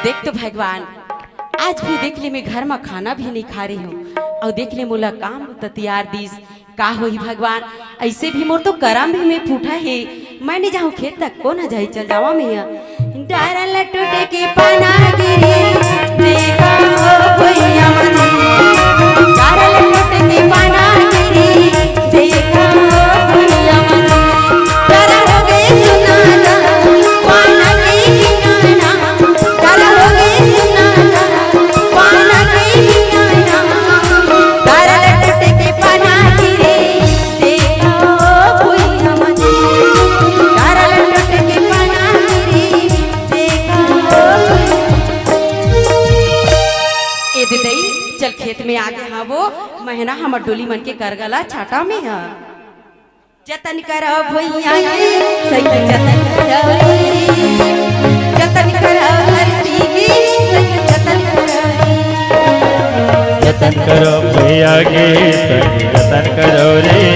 देख तो भगवान आज भी देख ले मैं घर में खाना भी नहीं खा रही हूँ और देख ले मोला काम तो तैयार दीस का होई भगवान। ऐसे भी मोर तो करम भी में फूटा है मैं नहीं जाऊँ खेत तक को ना जाई चल जावा मैया डारा लटूटे के पाना गिरी देखा हो भैया मजी डारा लटूटे के पाना गिरी देखा हो भैया मजी डारा हो गए सुनाना पाना के किनारा डारा हो गए सुनाना पाना के किनारा डारा लटूटे के पाना गिरी देखा हो भैया मजी डारा लटूटे के पाना गिरी देखा हो ए दीदी चल खेत में आगे हाँ वो महीना हमर डोली मन के करगला छाटा में है जतन करो भैया सही जतन करो जतन करो धरती की सही जतन करो जतन करो भैया के संग जतन करो रे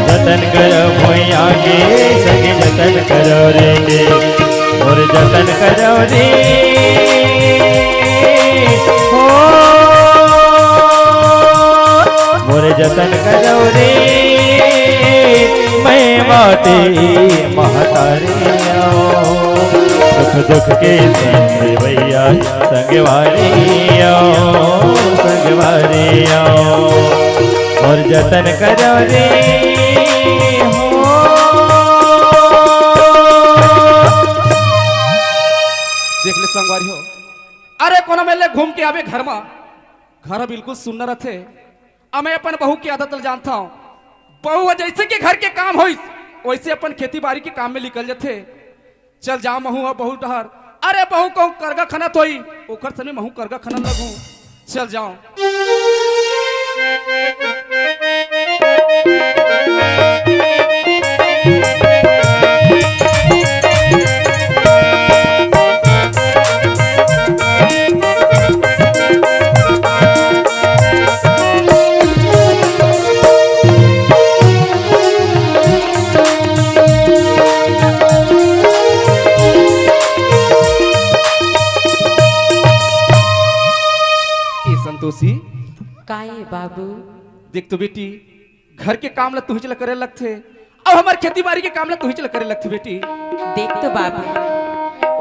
जतन करो भैया के संग जतन करो रे और जतन करो रे मोर जतन करो रे मैं माते महतारिया दुख दुख के संग भैया संगवारिया संगवारिया और जतन करो रे देख ले संगवारी हो अरे कोनो मेले घूम के आवे घर में घर बिल्कुल सुंदर रथे मैं अपन बहू की आदत जानता हूँ बहू जैसे कि घर के काम हो वैसे अपन खेती बाड़ी के काम में निकल जाते चल जाओ महू बहू डहर अरे बहू कहूँ करगा खाना तो ही ओकर समय महू करगा खाना लगू चल जाओ संतोषी काहे बाबू देख तो बेटी घर के काम ला तू ही चला करे लगथे अब हमार खेती बाड़ी के काम ला तू ही चला करे लगथे बेटी देख तो बाबू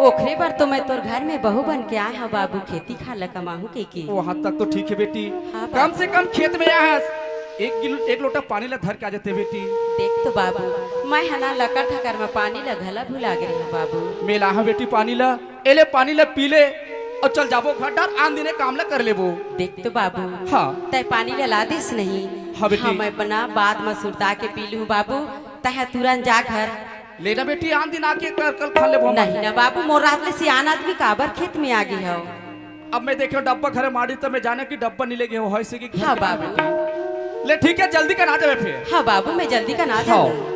ओखरे बार तो मैं तोर घर में बहू बन के आया बाबू खेती खा ला कमाहू के वहां तक तो ठीक है बेटी हाँ कम से कम खेत में आया एक लोटा पानी ला धर के आ जाते बेटी देख तो बाबू मैं हना लकड़ ठकर में पानी ला घला भुला गई हूँ बाबू मेला हाँ बेटी पानी ला एले पानी ला पी ले और चल जाबो घर डर आन दिने काम ला कर लेबो देख तो बाबू हाँ तय पानी ला ला दिस नहीं हाँ बेटी मैं बना बाद में सुरता के पी लूँ बाबू तह तुरंत जा घर लेना बेटी आन दिन आके कर कल खा लेबो नहीं ना बाबू मोर रात में सियान आदमी काबर खेत में आ गई हो अब मैं देखो डब्बा घरे मारी तो मैं जाने की डब्बा नहीं लेगे हो है से कि हाँ बाबू ले ठीक है जल्दी का ना जावे फिर हाँ बाबू मैं जल्दी का ना जाऊँ